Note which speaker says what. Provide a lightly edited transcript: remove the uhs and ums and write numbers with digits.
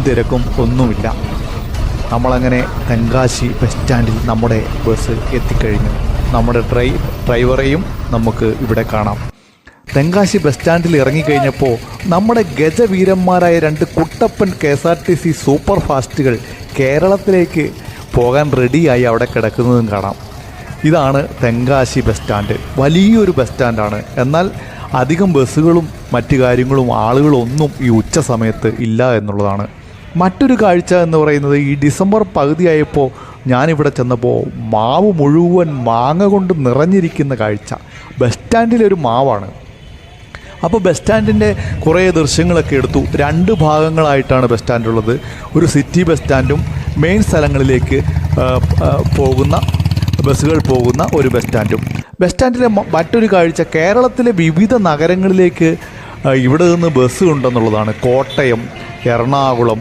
Speaker 1: തിരക്കും ഒന്നുമില്ല. നമ്മളങ്ങനെ തെങ്കാശി ബസ് സ്റ്റാൻഡിൽ നമ്മുടെ ബസ് എത്തിക്കഴിഞ്ഞു. നമ്മുടെ ഡ്രൈവറെയും നമുക്ക് ഇവിടെ കാണാം. തെങ്കാശി ബസ് സ്റ്റാൻഡിൽ ഇറങ്ങിക്കഴിഞ്ഞപ്പോൾ നമ്മുടെ ഗജവീരന്മാരായ 2 കുട്ടപ്പൻ KSRTC സൂപ്പർ ഫാസ്റ്റുകൾ കേരളത്തിലേക്ക് പോകാൻ റെഡിയായി അവിടെ കിടക്കുന്നതും കാണാം. ഇതാണ് തെങ്കാശി ബസ് സ്റ്റാൻഡ്. വലിയൊരു ബസ് സ്റ്റാൻഡാണ്. എന്നാൽ അധികം ബസ്സുകളും മറ്റു കാര്യങ്ങളും ആളുകളും ഒന്നും ഈ ഉച്ച സമയത്ത് ഇല്ല എന്നുള്ളതാണ്. മറ്റൊരു കാഴ്ച എന്ന് പറയുന്നത്, ഈ ഡിസംബർ പകുതിയായപ്പോൾ ഞാനിവിടെ ചെന്നപ്പോൾ മാവ് മുഴുവൻ മാങ്ങ കൊണ്ട് നിറഞ്ഞിരിക്കുന്ന കാഴ്ച. ബസ് സ്റ്റാൻഡിലൊരു മാവാണ്. അപ്പോൾ ബസ് സ്റ്റാൻഡിൻ്റെ കുറേ ദൃശ്യങ്ങളൊക്കെ എടുത്തു. 2 ഭാഗങ്ങളായിട്ടാണ് ബസ് സ്റ്റാൻഡുള്ളത്. ഒരു സിറ്റി ബസ് സ്റ്റാൻഡും മെയിൻ സ്ഥലങ്ങളിലേക്ക് പോകുന്ന ബസ്സുകൾ പോകുന്ന ഒരു ബസ് സ്റ്റാൻഡും. ബസ് സ്റ്റാൻഡിലെ മറ്റൊരു കാഴ്ച, കേരളത്തിലെ വിവിധ നഗരങ്ങളിലേക്ക് ഇവിടെ നിന്ന് ബസ് ഉണ്ടെന്നുള്ളതാണ്. കോട്ടയം, എറണാകുളം,